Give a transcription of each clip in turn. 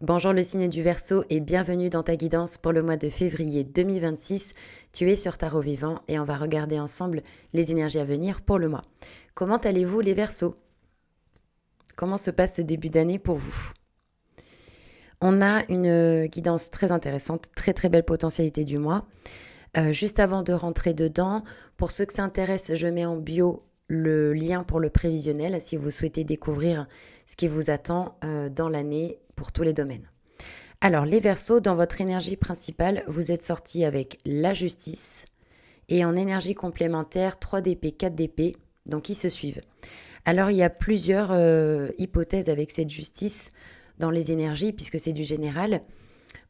Bonjour le signe du Verseau et bienvenue dans ta guidance pour le mois de février 2026. Tu es sur Tarot Vivant et on va regarder ensemble les énergies à venir pour le mois. Comment allez-vous les Verseaux? Comment se passe ce début d'année pour vous? On a une guidance très intéressante, très très belle potentialité du mois. Juste avant de rentrer dedans, pour ceux que ça intéresse, je mets en bio le lien pour le prévisionnel si vous souhaitez découvrir ce qui vous attend dans l'année pour tous les domaines. Alors, les Verseaux, dans votre énergie principale, vous êtes sortis avec la justice et en énergie complémentaire 3 d'épée, 4 d'épée, donc ils se suivent. Alors, il y a plusieurs hypothèses avec cette justice dans les énergies, puisque c'est du général.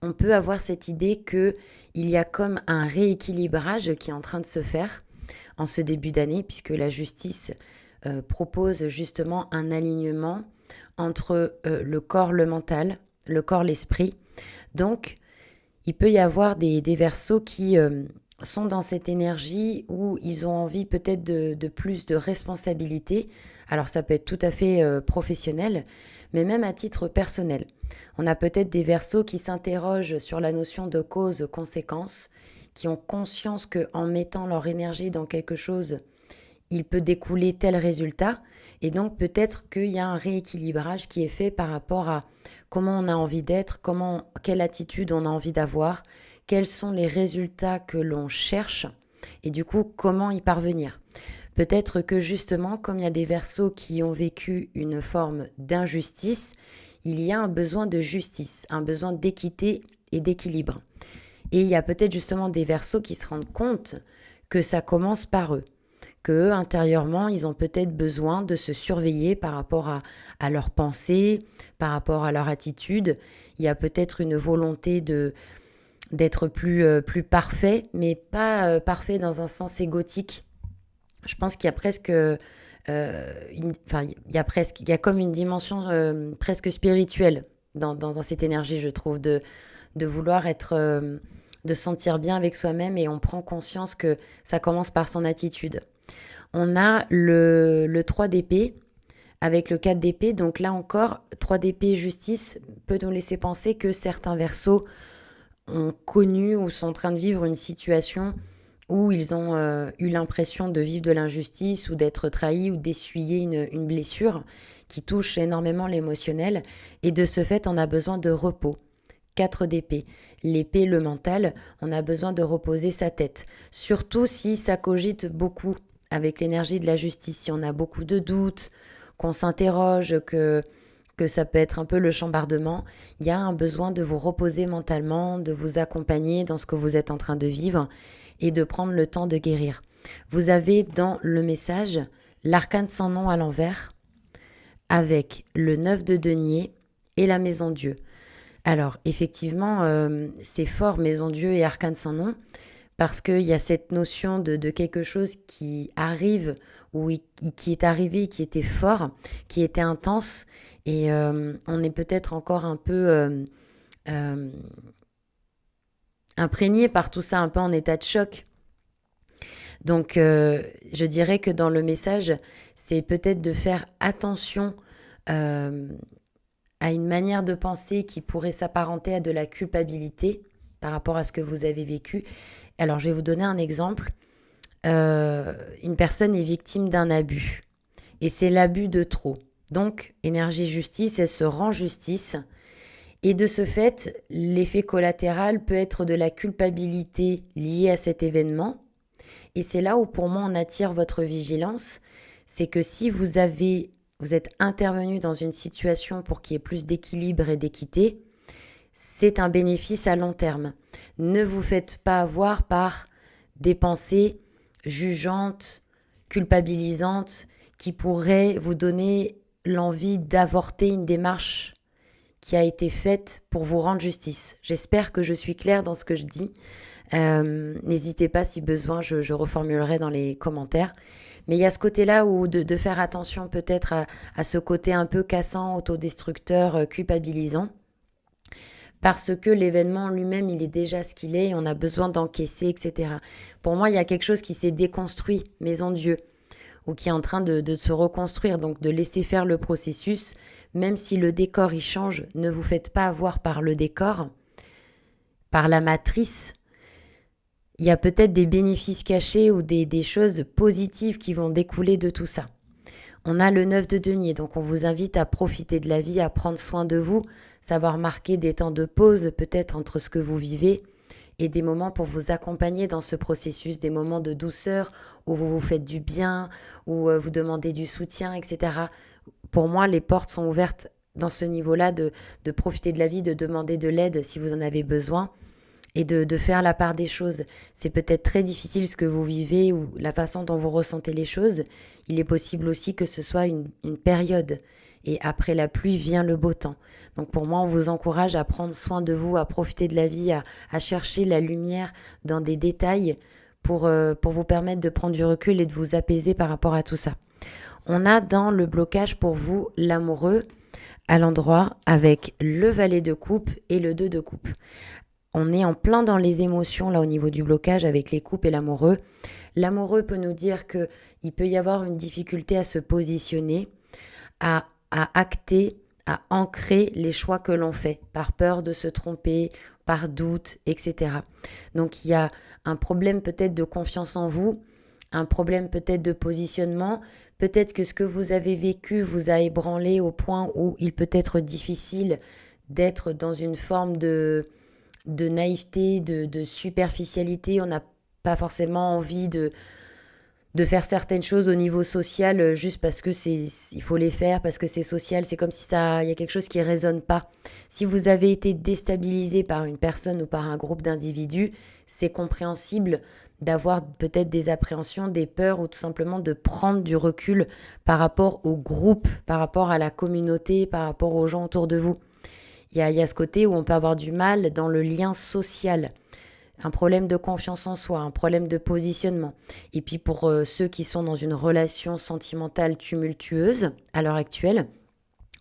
On peut avoir cette idée qu'il y a comme un rééquilibrage qui est en train de se faire en ce début d'année, puisque la justice propose justement un alignement entre le corps, le mental, le corps, l'esprit. Donc, il peut y avoir des Verseaux qui sont dans cette énergie où ils ont envie peut-être de plus de responsabilité. Alors, ça peut être tout à fait professionnel, mais même à titre personnel. On a peut-être des Verseaux qui s'interrogent sur la notion de cause-conséquence, qui ont conscience qu'en mettant leur énergie dans quelque chose, il peut découler tel résultat. Et donc peut-être qu'il y a un rééquilibrage qui est fait par rapport à comment on a envie d'être, quelle attitude on a envie d'avoir, quels sont les résultats que l'on cherche et du coup comment y parvenir. Peut-être que justement, comme il y a des Verseaux qui ont vécu une forme d'injustice, il y a un besoin de justice, un besoin d'équité et d'équilibre. Et il y a peut-être justement des Verseaux qui se rendent compte que ça commence par eux, que intérieurement, ils ont peut-être besoin de se surveiller par rapport à leurs pensées, par rapport à leur attitude. Il y a peut-être une volonté d'être plus parfait, mais pas parfait dans un sens égotique. Je pense qu'il y a presque... il y a comme une dimension presque spirituelle dans cette énergie, je trouve, de vouloir être... de se sentir bien avec soi-même et on prend conscience que ça commence par son attitude. On a le 3 d'épée avec le 4 d'épée. Donc là encore, 3 d'épée justice peut nous laisser penser que certains Verseaux ont connu ou sont en train de vivre une situation où ils ont eu l'impression de vivre de l'injustice ou d'être trahis ou d'essuyer une blessure qui touche énormément l'émotionnel. Et de ce fait, on a besoin de repos. 4 d'épée. L'épée, le mental, on a besoin de reposer sa tête. Surtout si ça cogite beaucoup avec l'énergie de la justice. Si on a beaucoup de doutes, qu'on s'interroge, que ça peut être un peu le chambardement, il y a un besoin de vous reposer mentalement, de vous accompagner dans ce que vous êtes en train de vivre et de prendre le temps de guérir. Vous avez dans le message l'arcane sans nom à l'envers avec le 9 de denier et la maison Dieu. Alors, effectivement, c'est fort, maison Dieu et arcane sans nom, parce qu'il y a cette notion de quelque chose qui arrive, ou qui est arrivé, qui était fort, qui était intense, et on est peut-être encore un peu imprégné par tout ça, un peu en état de choc. Donc, je dirais que dans le message, c'est peut-être de faire attention à une manière de penser qui pourrait s'apparenter à de la culpabilité par rapport à ce que vous avez vécu. Alors, je vais vous donner un exemple. Une personne est victime d'un abus. Et c'est l'abus de trop. Donc, énergie justice, elle se rend justice. Et de ce fait, l'effet collatéral peut être de la culpabilité liée à cet événement. Et c'est là où, pour moi, on attire votre vigilance. C'est que si vous êtes intervenu dans une situation pour qu'il y ait plus d'équilibre et d'équité, c'est un bénéfice à long terme. Ne vous faites pas avoir par des pensées jugeantes, culpabilisantes, qui pourraient vous donner l'envie d'avorter une démarche qui a été faite pour vous rendre justice. J'espère que je suis claire dans ce que je dis. N'hésitez pas, si besoin, je reformulerai dans les commentaires. Mais il y a ce côté-là où de faire attention peut-être à ce côté un peu cassant, autodestructeur, culpabilisant. Parce que l'événement lui-même, il est déjà ce qu'il est, et on a besoin d'encaisser, etc. Pour moi, il y a quelque chose qui s'est déconstruit, maison Dieu, ou qui est en train de se reconstruire, donc de laisser faire le processus, même si le décor il change, ne vous faites pas avoir par le décor, par la matrice. Il y a peut-être des bénéfices cachés ou des choses positives qui vont découler de tout ça. On a le 9 de denier, donc on vous invite à profiter de la vie, à prendre soin de vous, savoir marquer des temps de pause peut-être entre ce que vous vivez et des moments pour vous accompagner dans ce processus, des moments de douceur où vous vous faites du bien, où vous demandez du soutien, etc. Pour moi, les portes sont ouvertes dans ce niveau-là de profiter de la vie, de demander de l'aide si vous en avez besoin et de faire la part des choses. C'est peut-être très difficile ce que vous vivez ou la façon dont vous ressentez les choses. Il est possible aussi que ce soit une période. Et après la pluie vient le beau temps. Donc pour moi, on vous encourage à prendre soin de vous, à profiter de la vie, à chercher la lumière dans des détails pour vous permettre de prendre du recul et de vous apaiser par rapport à tout ça. On a dans le blocage pour vous l'amoureux à l'endroit avec le valet de coupe et le 2 de coupe. On est en plein dans les émotions là au niveau du blocage avec les coupes et l'amoureux. L'amoureux peut nous dire qu'il peut y avoir une difficulté à se positionner, à acter, à ancrer les choix que l'on fait, par peur de se tromper, par doute, etc. Donc il y a un problème peut-être de confiance en vous, un problème peut-être de positionnement, peut-être que ce que vous avez vécu vous a ébranlé au point où il peut être difficile d'être dans une forme de naïveté, de superficialité. On n'a pas forcément envie de faire certaines choses au niveau social juste parce que il faut les faire, parce que c'est social. C'est comme si il y a quelque chose qui ne résonne pas. Si vous avez été déstabilisé par une personne ou par un groupe d'individus, c'est compréhensible d'avoir peut-être des appréhensions, des peurs ou tout simplement de prendre du recul par rapport au groupe, par rapport à la communauté, par rapport aux gens autour de vous. Il y a ce côté où on peut avoir du mal dans le lien social, un problème de confiance en soi, un problème de positionnement. Et puis pour ceux qui sont dans une relation sentimentale tumultueuse à l'heure actuelle,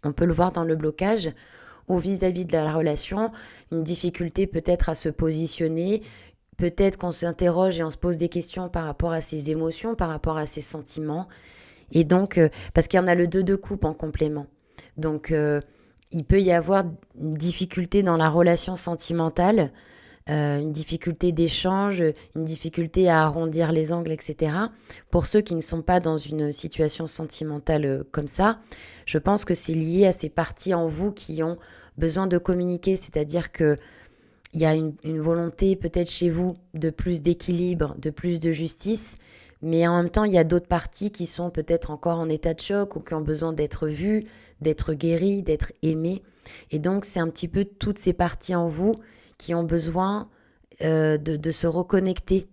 on peut le voir dans le blocage ou vis-à-vis de la relation, une difficulté peut-être à se positionner, peut-être qu'on s'interroge et on se pose des questions par rapport à ses émotions, par rapport à ses sentiments. Et donc, parce qu'il y en a le 2 de coupe en complément. Donc, il peut y avoir une difficulté dans la relation sentimentale, une difficulté d'échange, une difficulté à arrondir les angles, etc. Pour ceux qui ne sont pas dans une situation sentimentale comme ça, je pense que c'est lié à ces parties en vous qui ont besoin de communiquer, c'est-à-dire que il y a une volonté peut-être chez vous de plus d'équilibre, de plus de justice, mais en même temps, il y a d'autres parties qui sont peut-être encore en état de choc ou qui ont besoin d'être vues, d'être guéries, d'être aimées. Et donc, c'est un petit peu toutes ces parties en vous qui ont besoin de se reconnecter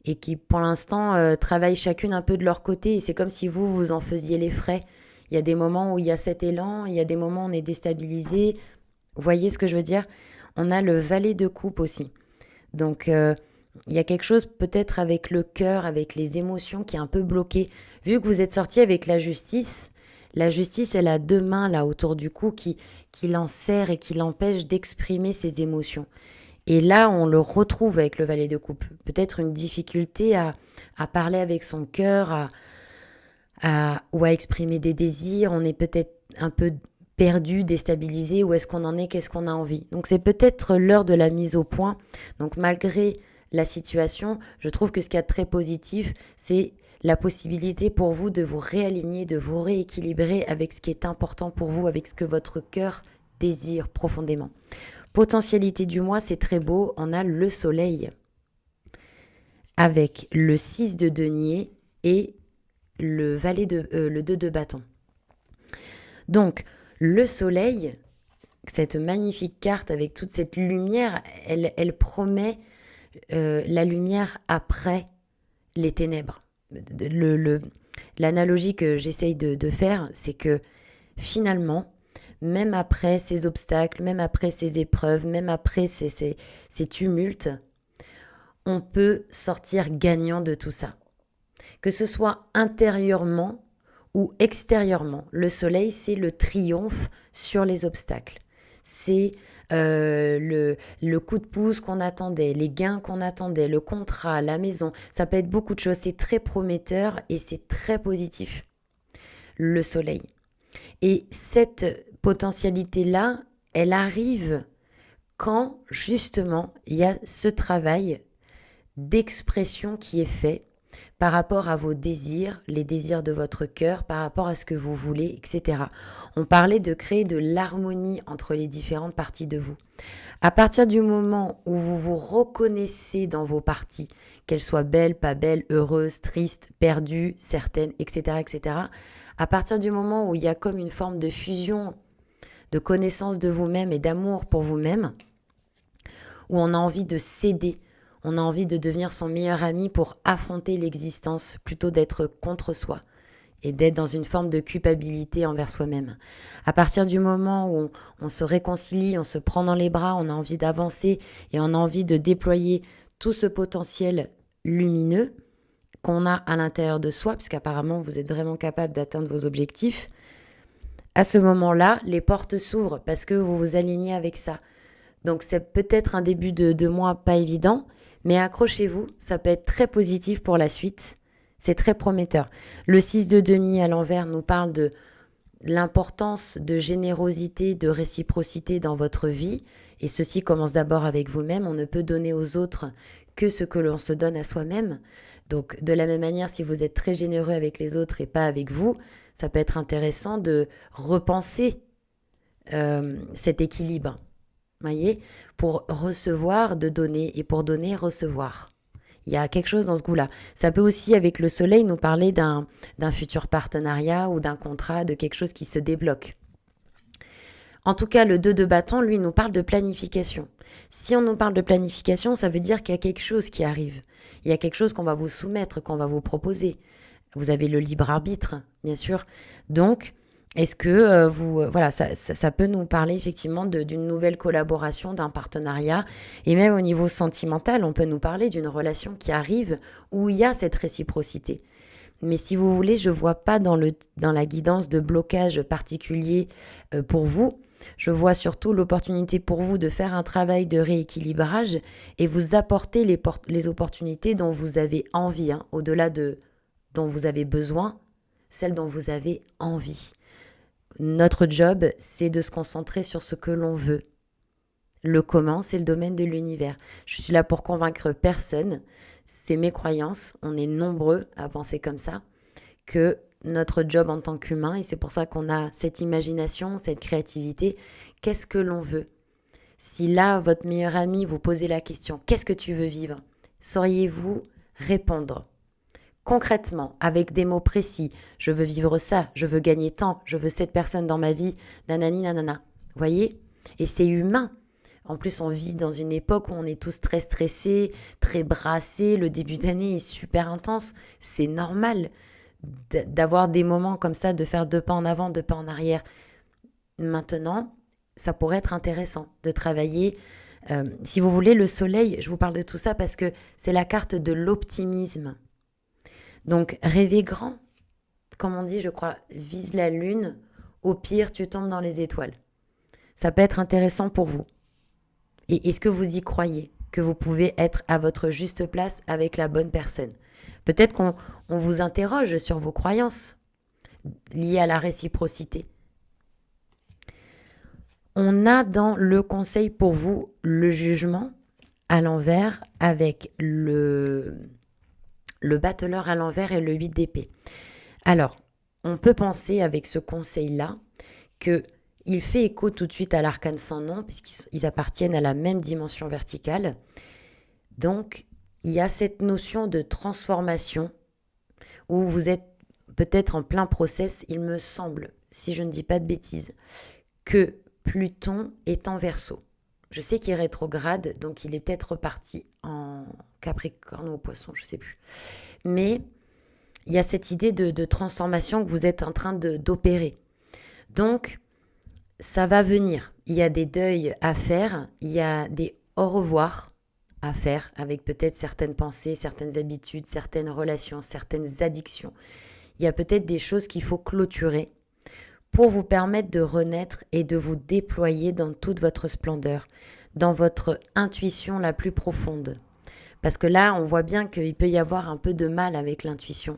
et qui, pour l'instant, travaillent chacune un peu de leur côté. Et c'est comme si vous en faisiez les frais. Il y a des moments où il y a cet élan, il y a des moments où on est déstabilisé. Vous voyez ce que je veux dire ? On a le valet de coupe aussi. Donc, il y a quelque chose peut-être avec le cœur, avec les émotions qui est un peu bloqué. Vu que vous êtes sorti avec la justice, elle a 2 mains là autour du cou qui l'enserrent et qui l'empêchent d'exprimer ses émotions. Et là, on le retrouve avec le valet de coupe. Peut-être une difficulté à parler avec son cœur, ou à exprimer des désirs. On est peut-être un peu perdu, déstabilisé. Où est-ce qu'on en est? Qu'est-ce qu'on a envie? Donc c'est peut-être l'heure de la mise au point. Donc malgré la situation, je trouve que ce qu'il y a de très positif, c'est la possibilité pour vous de vous réaligner, de vous rééquilibrer avec ce qui est important pour vous, avec ce que votre cœur désire profondément. Potentialité du mois, c'est très beau. On a le soleil avec le 6 de denier et le 2 de bâton. Donc, le soleil, cette magnifique carte avec toute cette lumière, elle promet la lumière après les ténèbres. L'analogie que j'essaye de faire, c'est que finalement, même après ces obstacles, même après ces épreuves, même après ces tumultes, on peut sortir gagnant de tout ça. Que ce soit intérieurement ou extérieurement. Le soleil, c'est le triomphe sur les obstacles. C'est le coup de pouce qu'on attendait, les gains qu'on attendait, le contrat, la maison. Ça peut être beaucoup de choses. C'est très prometteur et c'est très positif. Le soleil. Et cette potentialité-là, elle arrive quand justement il y a ce travail d'expression qui est fait par rapport à vos désirs, les désirs de votre cœur, par rapport à ce que vous voulez, etc. On parlait de créer de l'harmonie entre les différentes parties de vous. À partir du moment où vous vous reconnaissez dans vos parties, qu'elles soient belles, pas belles, heureuses, tristes, perdues, certaines, etc., etc., à partir du moment où il y a comme une forme de fusion, de connaissance de vous-même et d'amour pour vous-même, où on a envie de céder, on a envie de devenir son meilleur ami pour affronter l'existence plutôt d'être contre soi et d'être dans une forme de culpabilité envers soi-même. À partir du moment où on se réconcilie, on se prend dans les bras, on a envie d'avancer et on a envie de déployer tout ce potentiel lumineux qu'on a à l'intérieur de soi, puisqu'apparemment vous êtes vraiment capable d'atteindre vos objectifs, à ce moment-là, les portes s'ouvrent parce que vous vous alignez avec ça. Donc c'est peut-être un début de mois pas évident, mais accrochez-vous, ça peut être très positif pour la suite. C'est très prometteur. Le 6 de denier à l'envers nous parle de l'importance de générosité, de réciprocité dans votre vie. Et ceci commence d'abord avec vous-même. On ne peut donner aux autres que ce que l'on se donne à soi-même. Donc de la même manière, si vous êtes très généreux avec les autres et pas avec vous, ça peut être intéressant de repenser cet équilibre. Voyez, pour recevoir, de donner, et pour donner, recevoir. Il y a quelque chose dans ce goût-là. Ça peut aussi, avec le soleil, nous parler d'un futur partenariat ou d'un contrat, de quelque chose qui se débloque. En tout cas, le 2 de bâton, lui, nous parle de planification. Si on nous parle de planification, ça veut dire qu'il y a quelque chose qui arrive. Il y a quelque chose qu'on va vous soumettre, qu'on va vous proposer. Vous avez le libre arbitre, bien sûr. Donc, est-ce que voilà, ça peut nous parler effectivement d'une nouvelle collaboration, d'un partenariat, et même au niveau sentimental, on peut nous parler d'une relation qui arrive où il y a cette réciprocité. Mais si vous voulez, je ne vois pas dans la guidance de blocage particulier pour vous. Je vois surtout l'opportunité pour vous de faire un travail de rééquilibrage et vous apporter les opportunités dont vous avez envie, hein, au-delà de dont vous avez besoin, celles dont vous avez envie. Notre job, c'est de se concentrer sur ce que l'on veut. Le comment, c'est le domaine de l'univers. Je suis là pour convaincre personne. C'est mes croyances. On est nombreux à penser comme ça, que notre job en tant qu'humain, et c'est pour ça qu'on a cette imagination, cette créativité, qu'est-ce que l'on veut? Si là, votre meilleur ami vous posait la question, qu'est-ce que tu veux vivre? Sauriez-vous répondre concrètement, avec des mots précis, je veux vivre ça, je veux gagner tant, je veux cette personne dans ma vie, nanani nanana. Vous voyez? Et c'est humain. En plus, on vit dans une époque où on est tous très stressés, très brassés, le début d'année est super intense. C'est normal d'avoir des moments comme ça, de faire 2 pas en avant, 2 pas en arrière. Maintenant, ça pourrait être intéressant de travailler. Si vous voulez, le soleil, je vous parle de tout ça parce que c'est la carte de l'optimisme. Donc, rêvez grand. Comme on dit, je crois, vise la lune. Au pire, tu tombes dans les étoiles. Ça peut être intéressant pour vous. Et est-ce que vous y croyez que vous pouvez être à votre juste place avec la bonne personne? Peut-être qu'on vous interroge sur vos croyances liées à la réciprocité. On a dans le conseil pour vous le jugement à l'envers avec le battleur à l'envers et le 8 d'épée. Alors, on peut penser avec ce conseil-là qu'il fait écho tout de suite à l'arcane sans nom, puisqu'ils appartiennent à la même dimension verticale. Donc, il y a cette notion de transformation où vous êtes peut-être en plein process, il me semble, si je ne dis pas de bêtises, que Pluton est en Verseau. Je sais qu'il est rétrograde, donc il est peut-être reparti en Capricorne ou Poisson, je ne sais plus. Mais il y a cette idée de transformation que vous êtes en train d'opérer. Donc, ça va venir. Il y a des deuils à faire, il y a des au revoir à faire avec peut-être certaines pensées, certaines habitudes, certaines relations, certaines addictions. Il y a peut-être des choses qu'il faut clôturer pour vous permettre de renaître et de vous déployer dans toute votre splendeur, dans votre intuition la plus profonde. Parce que là, on voit bien qu'il peut y avoir un peu de mal avec l'intuition.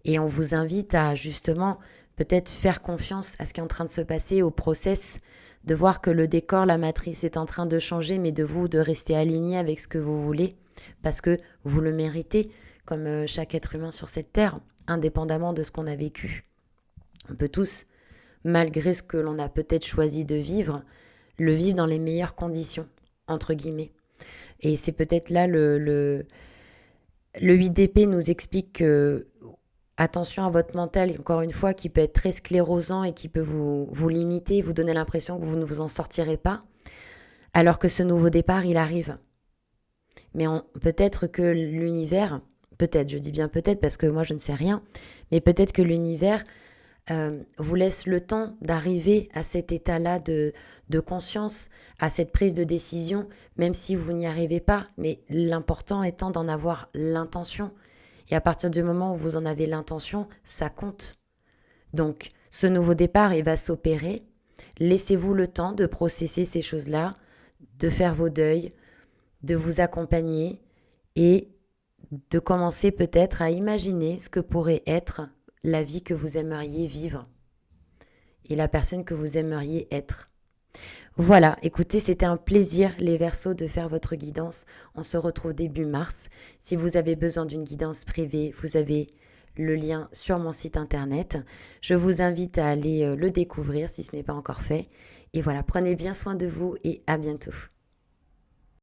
Et on vous invite à justement peut-être faire confiance à ce qui est en train de se passer, au process, de voir que le décor, la matrice est en train de changer, mais de vous, de rester aligné avec ce que vous voulez, parce que vous le méritez, comme chaque être humain sur cette terre, indépendamment de ce qu'on a vécu. On peut tous, malgré ce que l'on a peut-être choisi de vivre, le vivre dans les meilleures conditions, entre guillemets. Et c'est peut-être là le 8DP nous explique que attention à votre mental, encore une fois, qui peut être très sclérosant et qui peut vous limiter, vous donner l'impression que vous ne vous en sortirez pas, alors que ce nouveau départ, il arrive. Mais peut-être que l'univers, peut-être, je dis bien peut-être parce que moi je ne sais rien, mais peut-être que l'univers vous laisse le temps d'arriver à cet état-là de conscience, à cette prise de décision, même si vous n'y arrivez pas, mais l'important étant d'en avoir l'intention. Et à partir du moment où vous en avez l'intention, ça compte. Donc, ce nouveau départ, il va s'opérer. Laissez-vous le temps de processer ces choses-là, de faire vos deuils, de vous accompagner et de commencer peut-être à imaginer ce que pourrait être la vie que vous aimeriez vivre et la personne que vous aimeriez être. Voilà, écoutez, c'était un plaisir les Verseaux de faire votre guidance. On se retrouve début mars. Si vous avez besoin d'une guidance privée, vous avez le lien sur mon site internet. Je vous invite à aller le découvrir si ce n'est pas encore fait. Et voilà, prenez bien soin de vous et à bientôt.